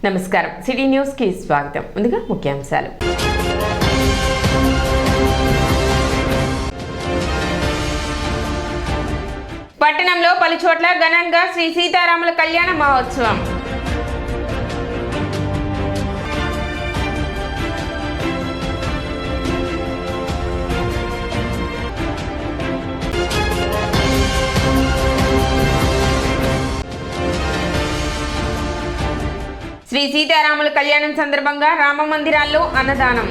నమస్కారం. City news కి స్వాగతం. ముందుగా ముఖ్యాంశాలు. పట్టణంలో పలు చోట్ల ఘనంగా శ్రీ సీతారాముల కళ్యాణ మహోత్సవం. శ్రీ సీతారాముల కళ్యాణం సందర్భంగా రామ మందిరాల్లో అన్నదానం.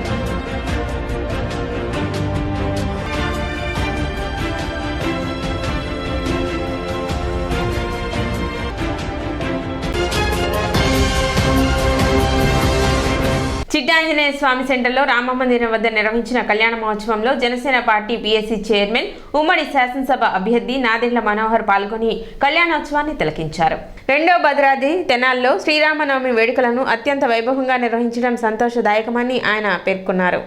చిట్టాంజనేయ స్వామి సెంటర్లో రామ మందిరం వద్ద నిర్వహించిన కళ్యాణ మహోత్సవంలో జనసేన పార్టీ బీఎస్సీ చైర్మన్, ఉమ్మడి శాసనసభ అభ్యర్థి నాదెండ్ల మనోహర్ పాల్గొని కళ్యాణోత్సవాన్ని తిలకించారు. రెండో భద్రాద్రి తెనాల్లో శ్రీరామనవమి వేడుకలను అత్యంత వైభవంగా నిర్వహించడం సంతోషదాయకమని ఆయన పేర్కొన్నారు.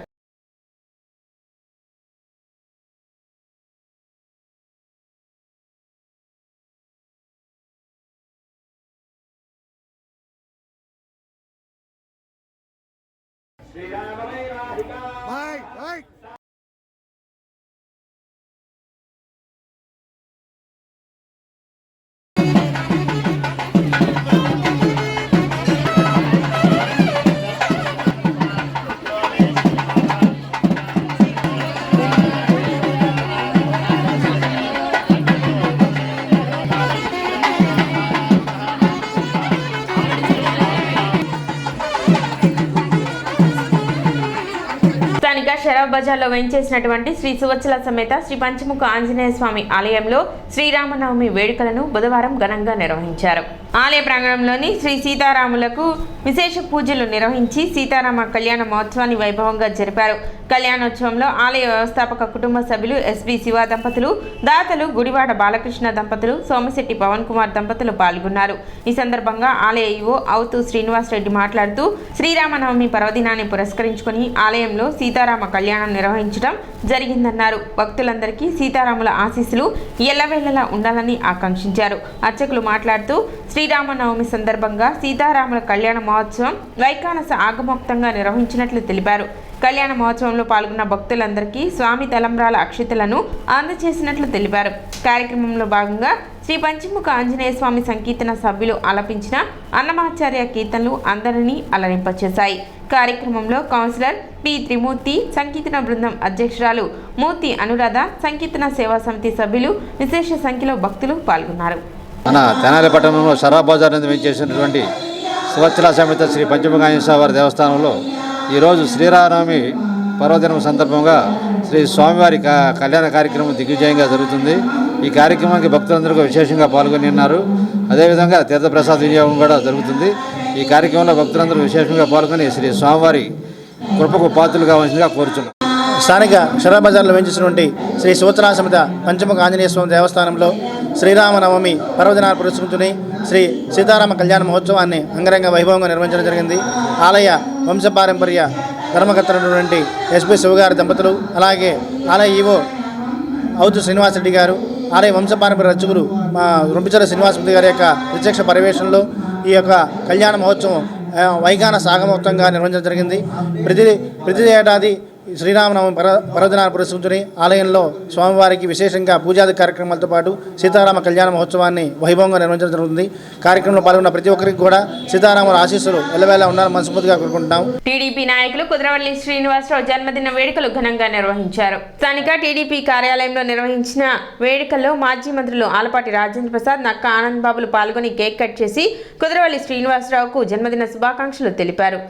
షరాబ్ బజార్లో వేంచేసినటువంటి శ్రీ సువత్సల సమేత శ్రీ పంచముఖ ఆంజనేయ స్వామి ఆలయంలో శ్రీరామనవమి వేడుకలను బుధవారం ఘనంగా నిర్వహించారు. ఆలయ ప్రాంగణంలోని శ్రీ సీతారాములకు విశేష పూజలు నిర్వహించి సీతారామ కళ్యాణ మహోత్సవాన్ని వైభవంగా జరిపారు. కళ్యాణోత్సవంలో ఆలయ వ్యవస్థాపక కుటుంబ సభ్యులు ఎస్బి శివ దంపతులు, దాతలు గుడివాడ బాలకృష్ణ దంపతులు, సోమశెట్టి పవన్ కుమార్ దంపతులు పాల్గొన్నారు. ఈ సందర్భంగా ఆలయ ఈవో అవుతూ శ్రీనివాస్ రెడ్డి మాట్లాడుతూ శ్రీరామనవమి పర్వదినాన్ని పురస్కరించుకుని ఆలయంలో సీతారామ కళ్యాణం నిర్వహించడం జరిగిందన్నారు. భక్తులందరికీ సీతారాముల ఆశీస్సులు ఎల్లవేళలా ఉండాలని ఆకాంక్షించారు. అర్చకులు మాట్లాడుతూ శ్రీరామనవమి సందర్భంగా సీతారాముల కళ్యాణ మహోత్సవం వైకానస ఆగమోక్తంగా నిర్వహించినట్లు తెలిపారు. కళ్యాణ మహోత్సవంలో పాల్గొన్న భక్తులందరికీ స్వామి తలంబ్రాల అక్షితలను అందజేసినట్లు తెలిపారు. కార్యక్రమంలో భాగంగా శ్రీ పంచముఖ ఆంజనేయ స్వామి సంకీర్తన సభ్యులు ఆలపించిన అన్నమాచార్య కీర్తనలు అందరినీ అలరింపచేశాయి. కార్యక్రమంలో కౌన్సిలర్ పి త్రిమూర్తి, సంకీర్తన బృందం అధ్యక్షురాలు మూర్తి అనురాధ, సంకీర్తన సేవా సమితి సభ్యులు, విశేష సంఖ్యలో భక్తులు పాల్గొన్నారు. మన తెనాలి పట్టణంలో షరాబ్ బజార్ నుంచి వేయించేసినటువంటి సువత్సల సమేత శ్రీ పంచముఖ ఆంజనేయ స్వామి దేవస్థానంలో ఈరోజు శ్రీరామనవమి పర్వదినం సందర్భంగా శ్రీ స్వామివారి కళ్యాణ కార్యక్రమం దిగ్విజయంగా జరుగుతుంది. ఈ కార్యక్రమానికి భక్తులందరూ విశేషంగా పాల్గొని ఉన్నారు. అదేవిధంగా తీర్థప్రసాద వినియోగం కూడా జరుగుతుంది. ఈ కార్యక్రమంలో భక్తులందరూ విశేషంగా పాల్గొని శ్రీ స్వామివారి కృపకు పాత్రలు కావాల్సిందిగా కోరుచున్నాం. స్థానిక షరాబ్ బజార్లో వేయించినటువంటి శ్రీ సువత్సల సమేత పంచముఖ ఆంజనేయ స్వామి దేవస్థానంలో శ్రీరామనవమి పర్వదినాలు పురస్కరించుకుని శ్రీ సీతారామ కళ్యాణ మహోత్సవాన్ని అంగరంగ వైభవంగా నిర్వహించడం జరిగింది. ఆలయ వంశపారంపర్య ధర్మకర్తలైనటువంటి ఎస్పి శివగారి దంపతులు, అలాగే ఆలయ ఈవో అవుతు శ్రీనివాసరెడ్డి గారు, ఆలయ వంశపారంపర్య అర్చకులు మా రొంపిచెర్ల శ్రీనివాసరెడ్డి గారి యొక్క ప్రత్యక్ష పర్యవేక్షణలో ఈ యొక్క కళ్యాణ మహోత్సవం వైకానస ఆగమోక్తంగా నిర్వహించడం జరిగింది. ప్రతి ఏడాది శ్రీరామనవమి పర్వదినాన్ని పురస్కరించుకుని ఆలయంలో స్వామివారికి విశేషంగా పూజాది కార్యక్రమాలతో పాటు సీతారామ కళ్యాణ మహోత్సవాన్ని వైభవంగా నిర్వహించడం జరుగుతుంది. కార్యక్రమంలో పాల్గొన్న ప్రతి ఒక్కరికి కూడా సీతారాముల ఆశీస్సులు ఎల్లవేళ ఉండాలని మనస్ఫూర్తిగా కోరుకుంటున్నాం. టీడీపీ నాయకులు కుదరవల్లి శ్రీనివాసరావు జన్మదిన వేడుకలు ఘనంగా నిర్వహించారు. స్థానిక టీడీపీ కార్యాలయంలో నిర్వహించిన వేడుకల్లో మాజీ మంత్రులు ఆలపాటి రాజేంద్ర ప్రసాద్, నక్క ఆనంద్ బాబులు పాల్గొని కేక్ కట్ చేసి కుదరవల్లి శ్రీనివాసరావుకు జన్మదిన శుభాకాంక్షలు తెలిపారు.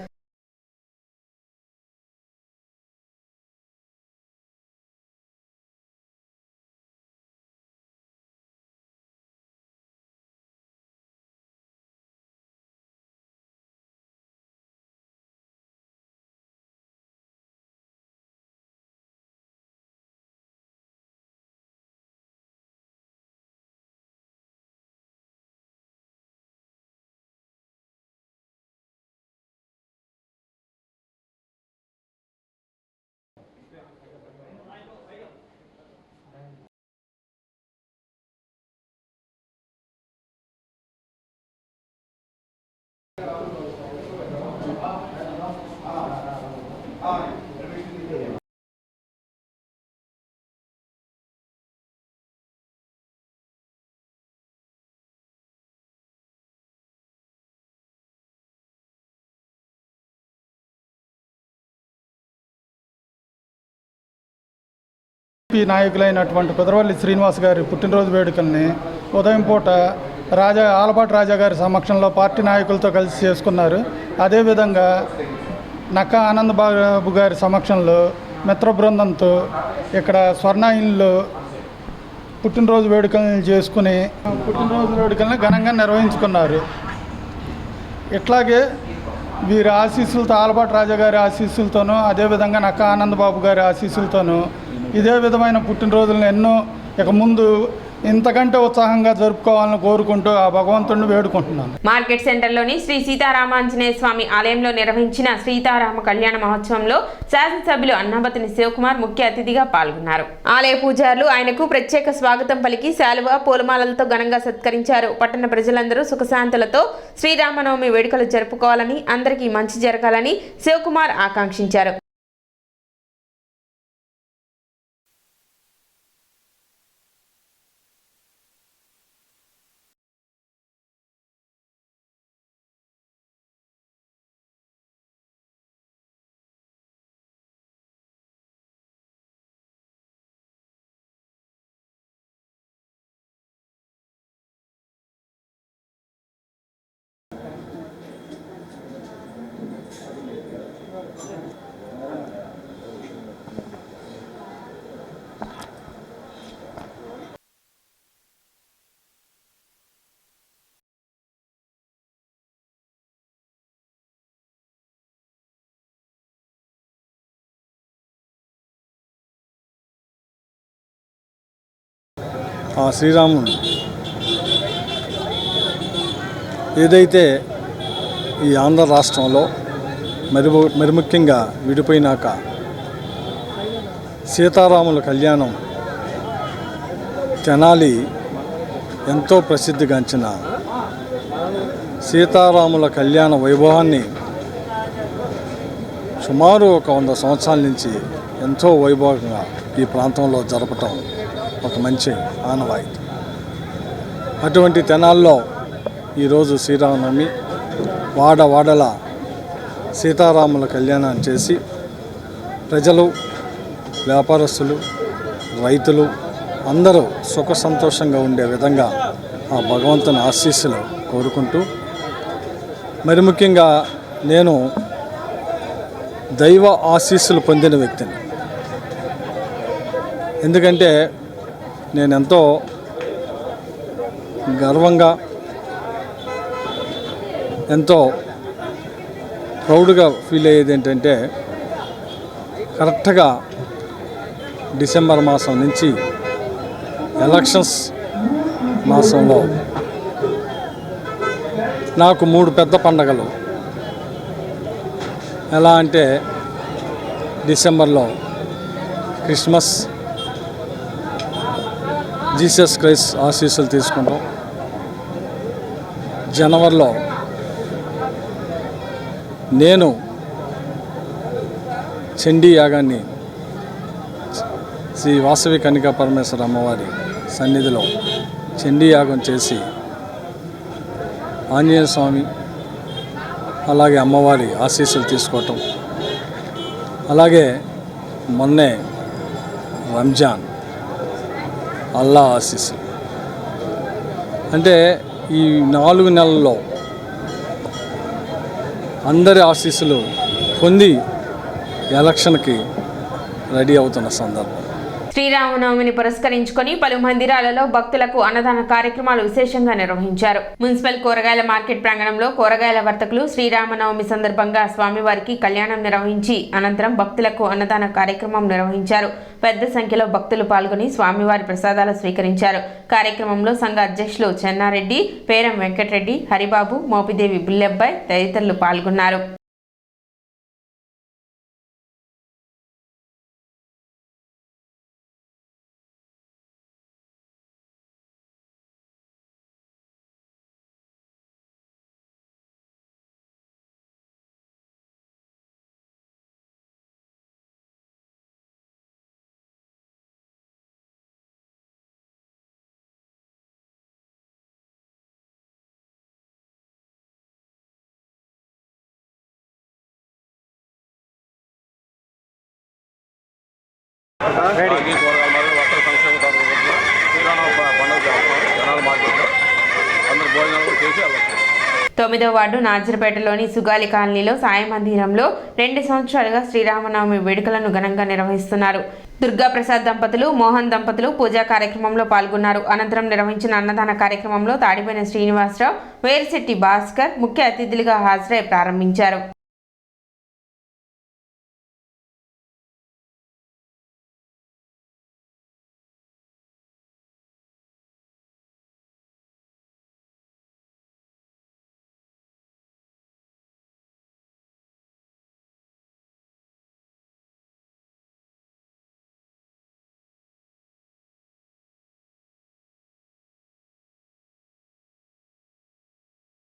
నాయకులైనటువంటి కుదరవల్లి శ్రీనివాస్ గారి పుట్టినరోజు వేడుకల్ని ఉదయం పూట ఆలపాటి రాజా గారి సమక్షంలో పార్టీ నాయకులతో కలిసి చేసుకున్నారు. అదేవిధంగా నక్కా ఆనంద్ బాబు గారి సమక్షంలో మిత్ర బృందంతో ఇక్కడ స్వర్ణాయిన్లో పుట్టినరోజు వేడుకలను చేసుకుని పుట్టినరోజు వేడుకలను ఘనంగా నిర్వహించుకున్నారు. ఇట్లాగే వీరి ఆశీస్సులతో ఆలపాటి రాజా గారి ఆశీస్సులతోనూ అదేవిధంగా నక్కా ఆనంద్ బాబు గారి ఆశీస్సులతోనూ ఇదే విధమైన పుట్టినరోజులను ఎన్నో ఇక ముందు ఇంతకంటే ఉత్సాహంగా జరుపుకోవాలని కోరుకుంటూ ఆ భగవంతుడిని వేడుకుంటున్నాను. మార్కెట్ సెంటర్లోని శ్రీ సీతారామాంజనేయ స్వామి ఆలయంలో నిర్వహించిన సీతారామ కళ్యాణ మహోత్సవంలో శాసనసభ్యులు అన్నాబతిని శివకుమార్ ముఖ్య అతిథిగా పాల్గొన్నారు. ఆలయ పూజారులు ఆయనకు ప్రత్యేక స్వాగతం పలికి శాలువ పూలమాలలతో ఘనంగా సత్కరించారు. పట్టణ ప్రజలందరూ సుఖశాంతులతో శ్రీరామనవమి వేడుకలు జరుపుకోవాలని, అందరికీ మంచి జరగాలని శివకుమార్ ఆకాంక్షించారు. ఆ శ్రీరాముడు ఏదైతే ఈ ఆంధ్ర రాష్ట్రంలో మరి ముఖ్యంగా విడిపోయినాక సీతారాముల కళ్యాణం తెనాలి ఎంతో ప్రసిద్ధిగాంచిన సీతారాముల కళ్యాణ వైభవాన్ని సుమారు ఒక 100 సంవత్సరాల నుంచి ఎంతో వైభవంగా ఈ ప్రాంతంలో జరపటం ఒక మంచి ఆనవాయితీ. అటువంటి తెనాల్లో ఈరోజు శ్రీరామనవమి వాడవాడల సీతారాముల కళ్యాణాన్ని చేసి ప్రజలు, వ్యాపారస్తులు, రైతులు అందరూ సుఖ సంతోషంగా ఉండే విధంగా ఆ భగవంతుని ఆశీస్సులు కోరుకుంటూ, మరి ముఖ్యంగా నేను దైవ ఆశీస్సులు పొందిన వ్యక్తిని. ఎందుకంటే నేను ఎంతో గర్వంగా, ఎంతో ప్రౌడ్గా ఫీల్ అయ్యేది ఏంటంటే, కరెక్ట్గా డిసెంబర్ మాసం నుంచి ఎలక్షన్స్ మాసంలో నాకు 3 పెద్ద పండగలు. ఎలా అంటే డిసెంబర్లో క్రిస్మస్, జీసస్ క్రైస్ట్ ఆశీస్సులు తీసుకుంటాం. జనవరిలో నేను చండీ యాగాన్ని శ్రీ వాసవి కన్నికా పరమేశ్వర అమ్మవారి సన్నిధిలో చండీ యాగం చేసి ఆంజనేయ స్వామి అలాగే అమ్మవారి ఆశీస్సులు తీసుకోవటం. అలాగే మొన్నే రంజాన్, అల్లా ఆశీస్సులు. అంటే ఈ 4 నెలల్లో అందరి ఆశీస్సులు పొంది ఎలక్షన్కి రెడీ అవుతున్న సందర్భం. శ్రీరామనవమిని పురస్కరించుకొని పలు మందిరాలలో భక్తులకు అన్నదాన కార్యక్రమాలు విశేషంగా నిర్వహించారు. మున్సిపల్ కూరగాయల మార్కెట్ ప్రాంగణంలో కూరగాయల వర్తకులు శ్రీరామనవమి సందర్భంగా స్వామివారికి కళ్యాణం నిర్వహించి అనంతరం భక్తులకు అన్నదాన కార్యక్రమం నిర్వహించారు. పెద్ద సంఖ్యలో భక్తులు పాల్గొని స్వామివారి ప్రసాదాలు స్వీకరించారు. కార్యక్రమంలో సంఘ అధ్యక్షులు చెన్నారెడ్డి, పేరం వెంకటరెడ్డి, హరిబాబు, మోపిదేవి బుల్లెబ్బాయ్ తదితరులు పాల్గొన్నారు. రాగి కూరగాయల మార్కెట్ వర్తక సంక్షేమ తరఫున శ్రీరామ పండుగ చేస్తాం. జనాల మార్కెట్లో అందరూ భోజనాలు కూడా చేసి వెళ్ళచ్చు. 9వ వార్డు నాజర్పేటలోని సుగాలి కాలనీలో సాయి మందిరంలో 2 సంవత్సరాలుగా శ్రీరామనవమి వేడుకలను ఘనంగా నిర్వహిస్తున్నారు. దుర్గా ప్రసాద్ దంపతులు, మోహన్ దంపతులు పూజా కార్యక్రమంలో పాల్గొన్నారు. అనంతరం నిర్వహించిన అన్నదాన కార్యక్రమంలో తాడిపోయిన శ్రీనివాసరావు, వేరిశెట్టి భాస్కర్ ముఖ్య అతిథులుగా హాజరై ప్రారంభించారు.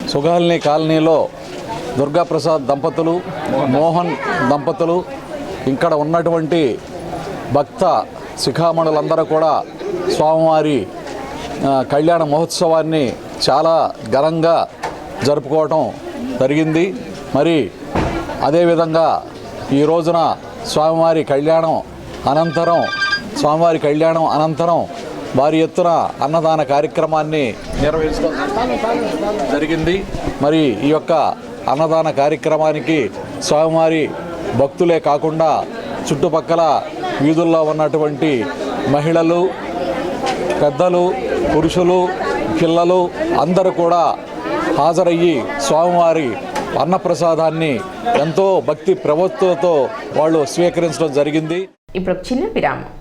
సుగాలిని కాలనీలో దుర్గాప్రసాద్ దంపతులు, మోహన్ దంపతులు, ఇక్కడ ఉన్నటువంటి భక్త శిఖామణులందరూ కూడా స్వామివారి కళ్యాణ మహోత్సవాన్ని చాలా ఘనంగా జరుపుకోవటం జరిగింది. మరి అదేవిధంగా ఈ రోజున స్వామివారి కళ్యాణం అనంతరం వారి ఎత్తున అన్నదాన కార్యక్రమాన్ని నిర్వహించడం జరిగింది. మరి ఈ యొక్క అన్నదాన కార్యక్రమానికి స్వామివారి భక్తులే కాకుండా చుట్టుపక్కల వీధుల్లో ఉన్నటువంటి మహిళలు, పెద్దలు, పురుషులు, పిల్లలు అందరూ కూడా హాజరయ్యి స్వామివారి అన్నప్రసాదాన్ని ఎంతో భక్తి ప్రవృత్తితో వాళ్ళు స్వీకరించడం జరిగింది. ఇప్పుడు చిన్న విరామం.